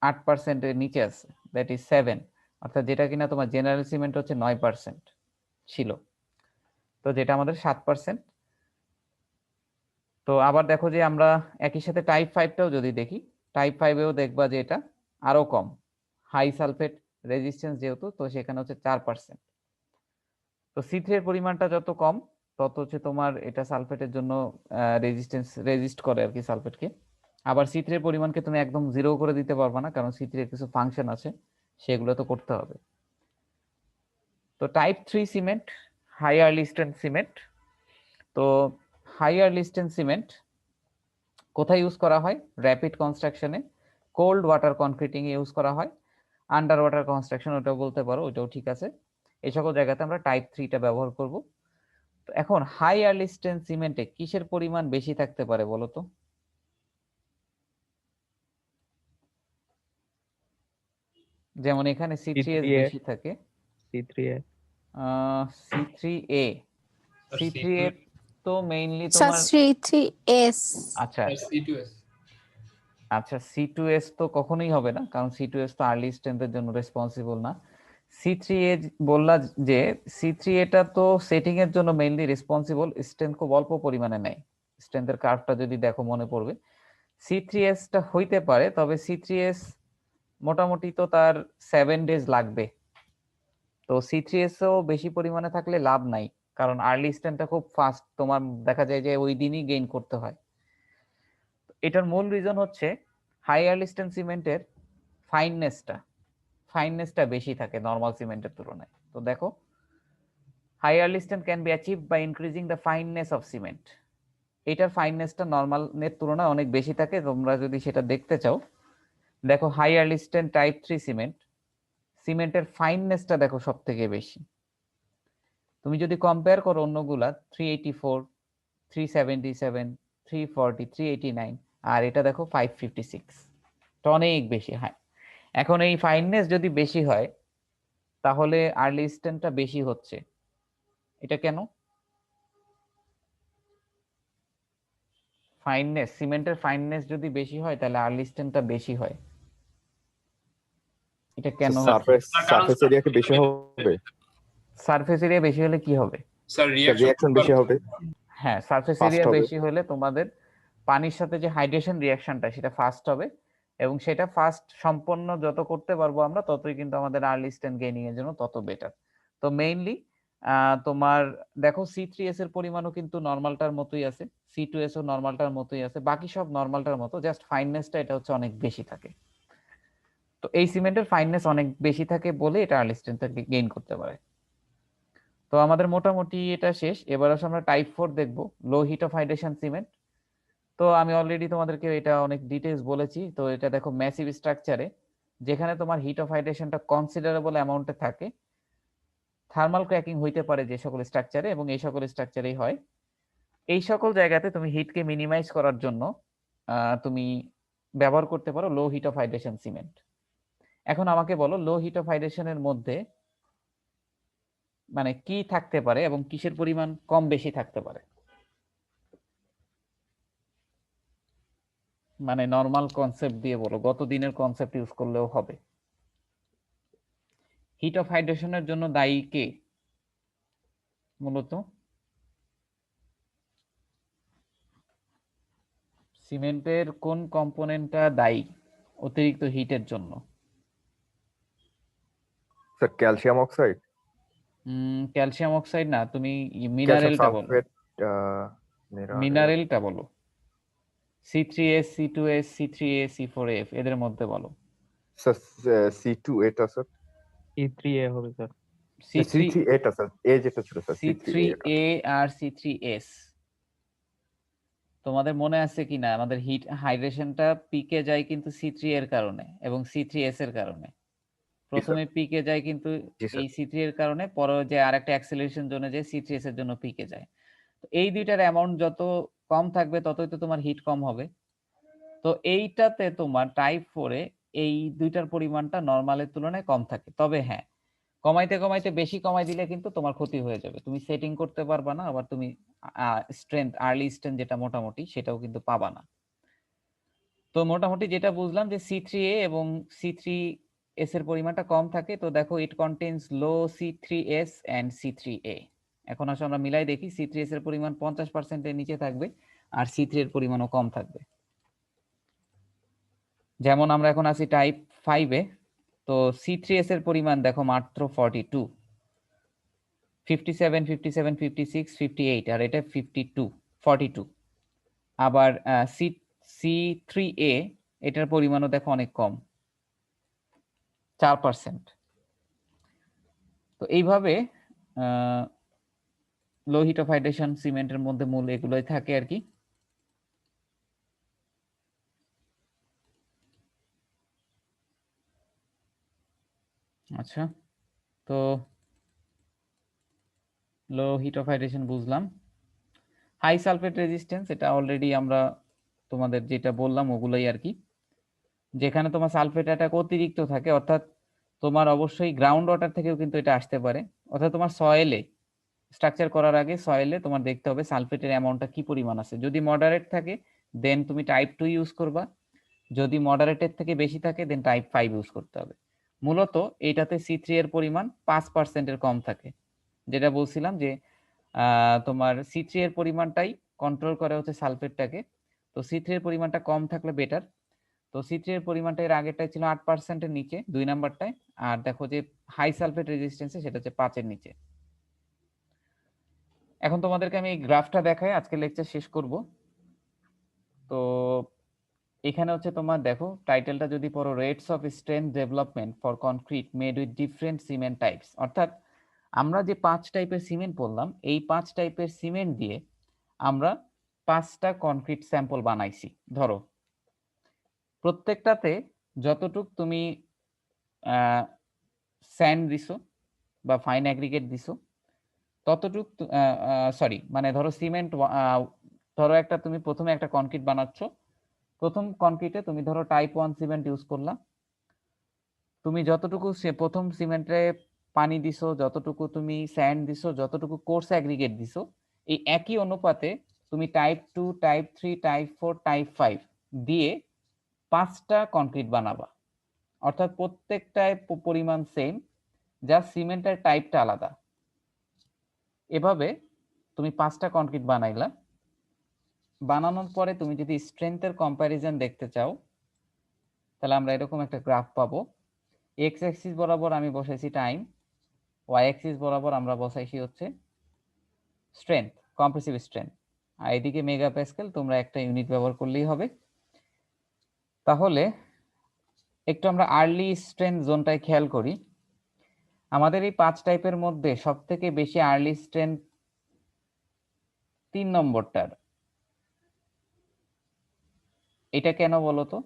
8% এর নিচে আছে, দ্যাট ইজ 7, অর্থাৎ যেটা কিনা তোমার জেনারেল সিমেন্ট হচ্ছে 9% ছিল, তো যেটা আমাদের 7%। তো আবার দেখো যে আমরা একই সাথে টাইপ 5টাও যদি দেখি, টাইপ 5 এও দেখবা যে এটা আরো কম, হাই সালফেট রেজিস্ট্যান্স যেহেতু, তো সেখানে হচ্ছে 4%। তো C3 এর পরিমাণটা যত কম তত হচ্ছে তোমার এটা সালফেটের জন্য রেজিস্ট করে আর কি সালফেটকে। আবার C3 এর পরিমাণকে তুমি একদম জিরো করে দিতে পারবে না, কারণ C3 এর কিছু ফাংশন আছে সেগুলো তো করতে হবে। তো type 3 cement high early strength cement. তো হাই আর্লি স্ট্রেন্থ সিমেন্ট কোথায় ইউজ করা হয়? র্যাপিড কনস্ট্রাকশনে, কোল্ড ওয়াটার কনক্রিটিং এ ইউজ করা হয়, আন্ডার ওয়াটার কনস্ট্রাকশন ওটাও বলতে পারো, ওটাও ঠিক আছে। এই সকল জায়গাতে আমরা টাইপ 3টা ব্যবহার করব। তো এখন হাই আর্লি স্ট্রেন্থ সিমেন্টে কিসের পরিমাণ বেশি থাকতে পারে বলো তো? যেমন এখানে C3S বেশি থাকে, C3A C3A আর C3A তো মেইনলি স্যার তোমার C3S। আচ্ছা আর C2S আচ্ছা C2S তো কখনোই হবে না, কারণ C2S তো আর্লি স্ট্রেন্থের জন্য রেসপন্সিবল না। C3A বললা যে C3A টা তো সেটিং এর জন্য মেইনলি রেসপন্সিবল, স্ট্রেন্থ খুব অল্প পরিমাণে নেয়, স্ট্রেংথের কার্ভটা যদি দেখো মনে পড়বে, C3S টা হইতে পারে, তবে C3S মোটামুটি তো তার 7 ডেজ লাগবে। তো C3S ও বেশি পরিমাণে থাকলে লাভ নাই, কারণ আর্লি স্ট্রেংথটা খুব ফাস্ট, তোমার দেখা যায় যে ওই দিনই গেইন করতে হয়। এটার মূল রিজন হচ্ছে হাই আর্লি স্ট্রেংথ সিমেন্টের ফাইননেসটা বেশি থাকে নরমাল সিমেন্টের তুলনায়। তো দেখো, high early strength can be achieved by increasing the fineness of cement. এটার ফাইননেসটা নরমাল এর তুলনায় অনেক বেশি থাকে। তোমরা যদি সেটা দেখতে চাও, দেখো হাই আর্লি স্ট্রেংথ টাইপ 3 সিমেন্টের ফাইননেসটা দেখো সব থেকে বেশি। তুমি যদি কম্পেয়ার করো অন্যগুলা 384, 377, 340, 389, আর এটা দেখো 556, এটা অনেক বেশি হাই। এখন এই ফাইননেস যদি বেশি হয় তাহলে আর্লি স্ট্রেংথটা বেশি হচ্ছে। এটা কেন? সিমেন্টের ফাইননেস যদি বেশি হয় তাহলে আর্লি স্ট্রেংথটা বেশি হয়। এটা কেন? সারফেস এরিয়া কি বেশি হবে? সারফেস এরিয়া বেশি হলে কি হবে? স্যার রিঅ্যাকশন বেশি হবে। হ্যাঁ, সারফেস এরিয়া বেশি হলে তোমাদের পানির সাথে যে হাইড্রেশন রিঅ্যাকশনটা সেটা ফাস্ট হবে, এবং সেটা ফাস্ট সম্পন্ন যত করতে পারবো আমরা ততই কিন্তু আমাদের আর্লি স্ট্রেংথ গেইনিং এর জন্য তত বেটার। তো মেইনলি তোমার দেখো C3S এর পরিমাণও কিন্তু নরমালটার মতোই আছে, C2S ও নরমালটার মতোই আছে, বাকি সব নরমালটার মতো, জাস্ট ফাইননেসটা এটা হচ্ছে অনেক বেশি থাকে। তো এই সিমেন্টের ফাইননেস অনেক বেশি থাকে বলে এটা আর্লি স্ট্রেংথ গেইন করতে পারে। তো আমাদের মোটামুটি এটা শেষ। এবার আসলে আমরা টাইপ 4 দেখবো, লো হিট অফ হাইড্রেশন সিমেন্ট। তো আমি অলরেডি তোমাদেরকে এটা অনেক ডিটেইলস বলেছি। তো এটা দেখো ম্যাসিভ স্ট্রাকচারে, যেখানে তোমার হিট অফ হাইড্রেশনটা কনসিডারেবল অ্যামাউন্টে থাকে, থার্মাল ক্র্যাকিং হইতে পারে যে সকল স্ট্রাকচারে, এবং এই সকল স্ট্রাকচারেই হয়। এই সকল জায়গাতে তুমি হিটকে মিনিমাইজ করার জন্য তুমি ব্যবহার করতে পারো লো হিট অফ হাইড্রেশন সিমেন্ট। এখন আমাকে বলো, লো হিট অফ হাইড্রেশনের মধ্যে মানে কি থাকতে পারে এবং কিসের পরিমাণ কম বেশি থাকতে পারে? মানে নরমাল কনসেপ্ট দিয়ে বলো, গত দিনের কনসেপ্ট ইউজ করলেও হবে। হিট অফ হাইড্রেশনের জন্য দায়ী কে মূলত? সিমেন্টের কোন কম্পোনেন্টটা দায়ী অতিরিক্ত হিটের জন্য? Sir calcium oxide. Calcium oxide না, তুমি মিনারেলটা বলো। মিনারেলটা বলো। C3S, C2S, C3A, C4F এদের মধ্যে বলো। স্যার C2A টা স্যার। C3A হবে স্যার। C3A টা স্যার, এ যেটা ছিল স্যার C3A আর C3S। তোমাদের মনে আছে কিনা আমাদের হিট হাইড্রেশনটা পিকে যায় কিন্তু C3 এর কারণে এবং C3S এর কারণে। প্রথমে পিকে যায় কিন্তু এই C3 এর কারণে, পরে যে আরেকটা অ্যাক্সেলারেশন জোনে যায় C3S এর জন্য পিকে যায়। তো এই দুইটার অ্যামাউন্ট যত কম থাকবে ততই তো তোমার হিট কম হবে। তো এইটাতে তোমার টাইপ 4 এ এই দুইটার পরিমাণটা নরমালের তুলনায় কম থাকে। তবে হ্যাঁ, কমাইতে কমাইতে বেশি কমাই দিলে কিন্তু তোমার ক্ষতি হয়ে যাবে, তুমি সেটিং করতে পারবা না, আবার তুমি স্ট্রেংথ আর্লি স্ট্রেংথ যেটা মোটামুটি সেটাও কিন্তু পাবা না। তো মোটামুটি যেটা বুঝলাম যে C3A এবং C3S এর পরিমাণটা কম থাকে। তো দেখো ইট contains low C3S and C3A। এখন আসলে আমরা মিলাই দেখি, C3S এর পরিমাণ 50% এর নিচে থাকবে আর C3 এর পরিমাণও কম থাকবে। যেমন আমরা এখন আছি টাইপ 5 এ, তো C3S এর পরিমাণ দেখো মাত্র 42, 57, 57, 56, 58, আর এটা 42। আবার C3A এটার পরিমাণও দেখো অনেক কম, 4%। তো এইভাবে লো হিট অফ হাইড্রেশন সিমেন্টের মধ্যে মূল এগুলোই থাকে আর কি। আচ্ছা, তো লো হিট অফ হাইড্রেশন বুঝলাম। হাই সালফেট রেজিস্ট্যান্স, এটা অলরেডি আমরা তোমাদের যেটা বললাম ওগুলোই আর কি, যেখানে তোমার সালফেট অ্যাটাক অতিরিক্ত থাকে, অর্থাৎ তোমার অবশ্যই গ্রাউন্ড ওয়াটার থেকেও কিন্তু এটা আসতে পারে। অর্থাৎ তোমার সয়েলে স্ট্রাকচার করার আগে সয়েলে তোমার দেখতে হবে সালফেটের অ্যামাউন্টটা কি পরিমাণ আছে। যদি মডারেট থাকে দেন তুমি টাইপ 2 ইউজ করবা, যদি মডারেটের থেকে বেশি থাকে দেন টাইপ 5 ইউজ করতে হবে। মূলত এইটাতে C3 এর পরিমাণ 5% এর কম থাকে, যেটা বলছিলাম যে তোমার C3 এর পরিমাণটাই কন্ট্রোল করে হচ্ছে সালফেটটাকে। তো C3 এর পরিমাণটা কম থাকলে বেটার। তো C3 এর পরিমাণটা এর আগেরটাই ছিল 8% এর নিচে 2 নাম্বারটায়, আর দেখো যে হাই সালফেট রেজিস্ট্যান্সে সেটা হচ্ছে 5 এর নিচে। এখন তোমাদেরকে আমি এই গ্রাফটা দেখাই, আজকে লেকচার শেষ করব। তো এখানে হচ্ছে তোমার দেখো টাইটেলটা যদি পড়ো, rates of strength development for concrete made with different cement types. অর্থাৎ আমরা যে 5 টাইপের সিমেন্ট বললাম, এই 5 টাইপের সিমেন্ট দিয়ে আমরা 5টা কনক্রিট স্যাম্পল বানাইছি। ধরো প্রত্যেকটাতে যতটুক তুমি স্যান্ড দিছো বা ফাইন অ্যাগ্রিগেট দিছো ততটুক, সরি মানে ধরো সিমেন্ট, ধরো একটা তুমি প্রথমে একটা কনক্রিট বানাচ্ছ, প্রথম কনক্রিটে তুমি ধরো টাইপ 1 সিমেন্ট ইউজ করলা, তুমি যতটুকু প্রথম সিমেন্টে পানি দিছো, যতটুকু তুমি স্যান্ড দিছো, যতটুকু কোর্স অ্যাগ্রিগেট দিছো, এই একই অনুপাতে তুমি টাইপ 2, টাইপ 3, টাইপ 4, টাইপ 5 দিয়ে 5টা কনক্রিট বানাবা। অর্থাৎ প্রত্যেকটায় পরিমাণ সেম, যা সিমেন্টের টাইপটা আলাদা। এভাবে তুমি 5টা কনক্রিট বানাইলা। বানানোর পরে তুমি যদি স্ট্রেংথের কম্প্যারিজন দেখতে চাও, তাহলে আমরা এরকম একটা গ্রাফ পাবো। এক্স অ্যাক্সিস বরাবর আমি বসাইছি টাইম, ওয়াই অ্যাক্সিস বরাবর আমরা বসাইছি হচ্ছে স্ট্রেংথ, কম্প্রেসিভ স্ট্রেংথ, আর এদিকে মেগা প্যাসকেল, তোমরা একটা ইউনিট ব্যবহার করলেই হবে। তাহলে একটু আমরা আর্লি স্ট্রেংথ জোনটায় খেয়াল করি। আমাদের এই 5 টাইপের মধ্যে সবথেকে বেশি আর্লি স্ট্রেংথ 3 নম্বরটার। এটা কেন বলো তো?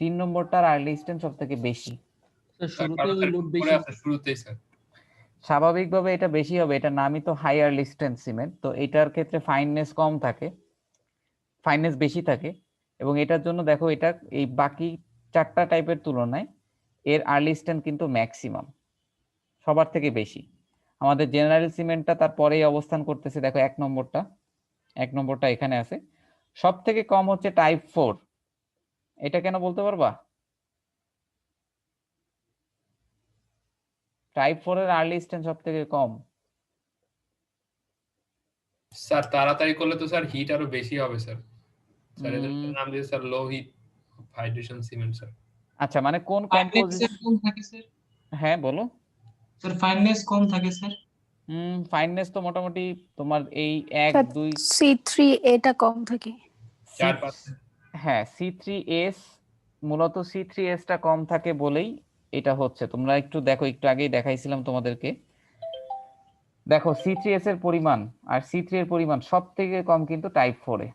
3 নম্বরটার আর্লি স্ট্রেংথ সবথেকে বেশি। স্বাভাবিকভাবে এটা বেশি হবে, এটা নামই তো হাই আর্লি স্ট্রেংথ সিমেন্ট, তো এটার ক্ষেত্রে ফাইননেস কম থাকে, ফাইননেস বেশি থাকে, এবং এটার জন্য দেখো এটা এই বাকি 4টা টাইপের তুলনায় এর আর্লি স্ট্রেংথ কিন্তু ম্যাক্সিমাম, সবার থেকে বেশি। আমাদের জেনারেল সিমেন্টটা তারপরেই অবস্থান করতেছে, দেখো 1 নম্বরটা এখানে আছে। সব থেকে কম হচ্ছে টাইপ 4। এটা কেন বলতে পারবা? টাইপ 4 এর আর্লি স্ট্রেংথ সব থেকে কম। স্যার তাড়াতাড়ি করলে তো স্যার হিট আরো বেশি হবে স্যার। স্যার এর নাম দিয়ে স্যার লো হিট হাইড্রেশন সিমেন্ট স্যার। আচ্ছা, মানে কোন কম্পোজিশন কম থাকে স্যার? হ্যাঁ বলো। স্যার ফাইননেস কম থাকে স্যার? ফাইননেস তো মোটামুটি তোমার এই 1, 2, C3 এটা কম থাকে 4%। হ্যাঁ, C3S, মূলত C3S টা কম থাকে বলেই এটা হচ্ছে। তোমরা একটু দেখো, একটু আগেই দেখাইছিলাম তোমাদেরকে, দেখো C3S এর পরিমাণ আর C3 এর পরিমাণ সব থেকে কম কিন্তু টাইপ 4 এ।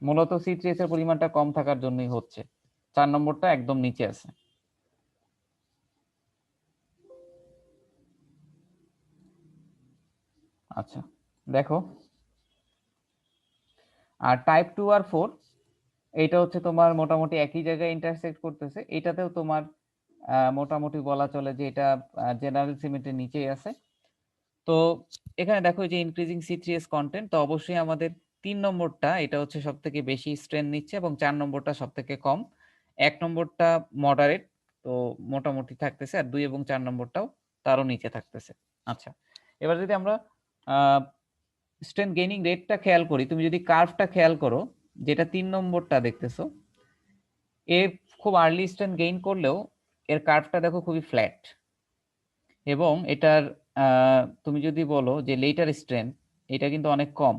মূলত C3S এর পরিমাণটা কম থাকার জন্যই হচ্ছে। 4 নম্বরটা একদম নিচে আছে। আচ্ছা দেখো, আর টাইপ 2 আর 4 এইটা হচ্ছে তোমার মোটামুটি একই জায়গায় ইন্টারসেক্ট করতেছে। এটাতেও তোমার মোটামুটি বলা চলে যে এটা জেনারেল সিমেন্টের নিচেই আছে। তো এখানে দেখো যে ইনক্রিজিং C3S কন্টেন্ট, তো অবশ্যই আমাদের 3 নম্বরটা এটা হচ্ছে সব থেকে বেশি স্ট্রেন্থ নিচ্ছে, এবং 4 নম্বরটা সব থেকে কম। 1 নম্বরটা মডারেট, তো মোটামুটি থাকতেছে, আর 2 এবং 4 নম্বরটাও তারও নিচে থাকতেছে। আচ্ছা, এবার যদি আমরা স্ট্রেন্থ গেইনিং রেটটা খেয়াল করি, তুমি যদি কার্ভটা খেয়াল করো, যেটা 3 নম্বরটা দেখতেছো, এর খুব আর্লি স্ট্রেন্থ গেইন করলেও এর কার্ভটা দেখো খুবই ফ্ল্যাট, এবং এটার তুমি যদি বলো যে লেটার স্ট্রেন্থ, এটা কিন্তু অনেক কম।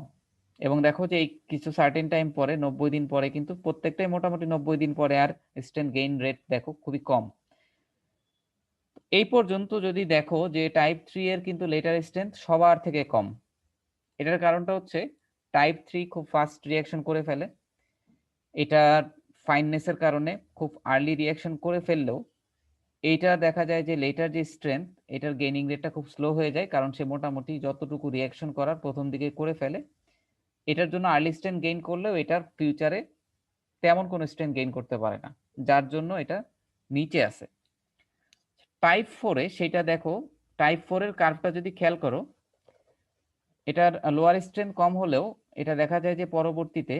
এবং দেখো যে এই কিছু সার্টেন টাইম পরে 90 দিন পরে কিন্তু প্রত্যেকটাই মোটামুটি 90 দিন পরে আর স্ট্রেন্থ গেইন রেট দেখো খুবই কম। এই পর্যন্ত যদি দেখো যে টাইপ 3 এর কিন্তু লেটার স্ট্রেন্থ সবার থেকে কম। এটার কারণটা হচ্ছে টাইপ 3 খুব ফাস্ট রিয়াকশন করে ফেলে, এটা ফাইননেসের কারণে খুব আর্লি রিয়াকশন করে ফেললেও এইটা দেখা যায় যে লেটার যে স্ট্রেংথ, এটার গেইনিং রেটটা খুব স্লো হয়ে যায়, কারণ সে মোটামুটি যতটুকু রিয়াকশন করার প্রথম দিকে করে ফেলে। এটার জন্য আর্লি স্ট্রেংথ গেইন করলেও এটার ফিউচারে তেমন কোনো স্ট্রেংথ গেইন করতে পারে না, যার জন্য এটা নিচে আছে। টাইপ 4 এ সেটা দেখো, টাইপ 4 এর কার্ভটা যদি খেয়াল করো, এটার লোয়ার স্ট্রেংথ কম হলেও এটা দেখা যায় যে পরবর্তীতে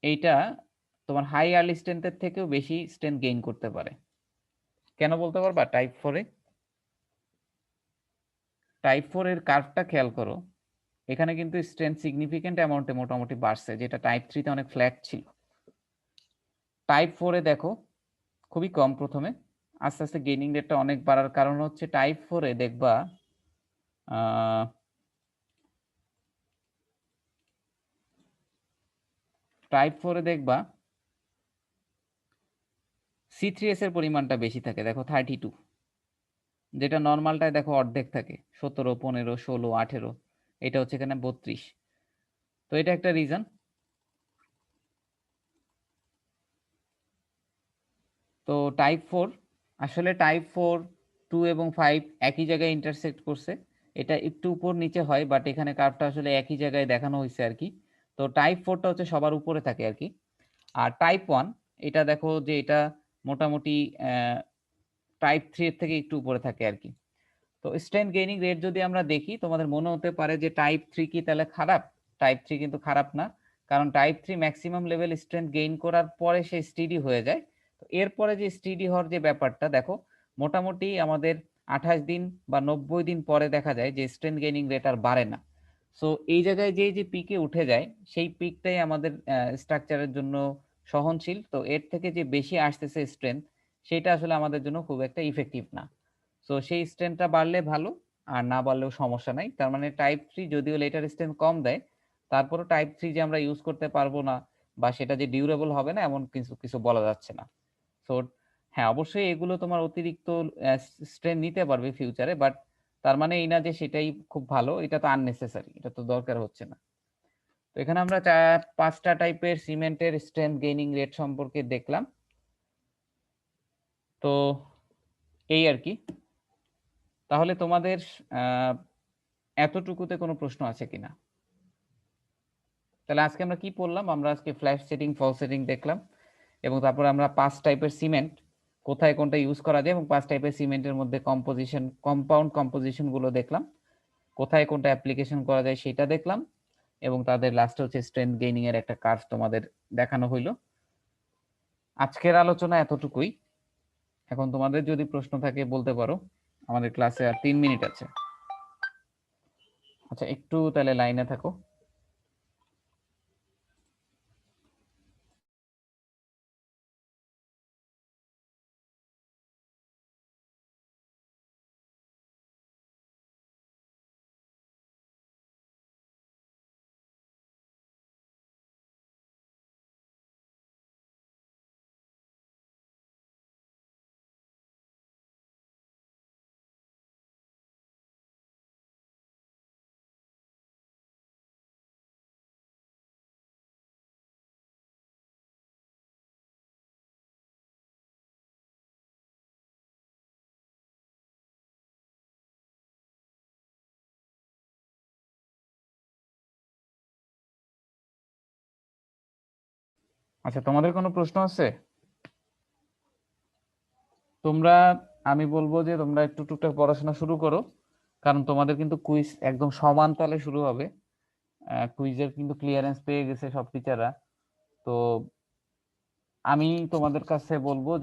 এইটা তোমার হাই আর্লি স্ট্রেংথের থেকেও বেশি স্ট্রেংথ গেইন করতে পারে। কেন বলতে পারবা টাইপ 4 এ? টাইপ 4 এর কার্ভটা খেয়াল করো, এখানে কিন্তু স্ট্রেন্থ সিগনিফিকেন্ট অ্যামাউন্টে মোটামুটি বাড়ছে, যেটা টাইপ 3 তে অনেক ফ্ল্যাট ছিল। টাইপ 4 এ দেখো খুবই কম প্রথমে, আস্তে আস্তে গেইনিং রেটটা অনেক বাড়ার কারণ হচ্ছে টাইপ 4 এ দেখবা টাইপ 4 এ দেখবা C3S এর পরিমাণটা বেশি থাকে, দেখো 32, যেটা নর্মালটায় দেখো অর্ধেক থাকে, 17, 15, 16, 18, এটা হচ্ছে এখানে 32। তো এটা একটা রিজন। তো টাইপ 4 আসলে টাইপ 4, 2 এবং 5 একই জায়গায় ইন্টারসেক্ট করছে, এটা একটু উপর নিচে হয়, বাট এখানে কার্ভটা আসলে একই জায়গায় দেখানো হয়েছে আর কি। তো টাইপ 4টা হচ্ছে সবার উপরে থাকে আর কি। আর টাইপ 1 এটা দেখো যে এটা মোটামুটি টাইপ 3 এর থেকে একটু উপরে থাকে আর কি। তো স্ট্রেন্থ গেইনিং রেট যদি আমরা দেখি, তোমাদের মনে হতে পারে যে টাইপ 3 কি তাহলে খারাপ? টাইপ 3 কিন্তু খারাপ না, কারণ type 3 maximum level strength gain করার পরে সে স্টিডি হয়ে যায়। তো এরপরে যে স্টিডি হওয়ার যে ব্যাপারটা দেখো, মোটামুটি আমাদের 28 দিন বা 90 দিন পরে দেখা যায় যে স্ট্রেন্থ গেইনিং রেট আর বাড়ে না। সো এই জায়গায় যে পিকে উঠে যায়, সেই পিকটাই আমাদের স্ট্রাকচারের জন্য সহনশীল। তো এর থেকে যে বেশি আসতেছে স্ট্রেন্থ, সেটা আসলে আমাদের জন্য খুব একটা ইফেক্টিভ না। সো সেই স্ট্রেন্থটা বাড়লে ভালো, আর না বাড়লেও সমস্যা নাই। তার মানে টাইপ 3 যদিও লেটার স্ট্রেন্থ কম দেয়, তারপরও টাইপ 3 যে আমরা ইউজ করতে পারবো না বা সেটা যে ডিউরেবল হবে না এমন কিছু বলা যাচ্ছে না। সো হ্যাঁ, অবশ্যই এগুলো তোমার অতিরিক্ত স্ট্রেন্থ নিতে পারবে ফিউচারে, বাট তার মানে এই না যে সেটাই খুব ভালো, এটা তো আননেসেসারি, এটা তো দরকার হচ্ছে না। তো এখানে আমরা 5টা টাইপের সিমেন্টের স্ট্রেন্থ গেইনিং রেট সম্পর্কে দেখলাম। তো এই আর কি। তাহলে তোমাদের এতটুকুতে কোনো প্রশ্ন আছে কিনা? তাহলে আজকে আমরা কি পড়লাম? আমরা আজকে ফ্ল্যাশ সেটিং, ফল সেটিং দেখলাম, এবং তারপর আমরা 5 টাইপের সিমেন্ট কোথায় কোনটা ইউজ করা যায়, এবং 5 টাইপের সিমেন্টের মধ্যে কম্পোজিশন, কম্পাউন্ড কম্পোজিশন গুলো দেখলাম, কোথায় কোনটা অ্যাপ্লিকেশন করা যায় সেটা দেখলাম, এবং তাদের লাস্টে হচ্ছে স্ট্রেন্থ গেইনিং এর একটা কার্ভ তোমাদের দেখানো হইলো। আজকের আলোচনা এতটুকুই। এখন তোমাদের যদি প্রশ্ন থাকে বলতে পারো, আমাদের ক্লাসে আর 3 মিনিট আছে। আচ্ছা, একটু তাহলে লাইনে থাকো। আচ্ছা, তোমাদের কোনো প্রশ্ন আছে? তোমরা, আমি বলবো যে তোমরা একটু টুকটাক পড়াশোনা শুরু করো, কারণ তোমাদের কিন্তু কুইজ একদম সমান তালে শুরু হবে। কুইজের কিন্তু ক্লিয়ারেন্স পেয়ে গেছে সব টিচাররা। তো আমি তোমাদের কাছে বলবো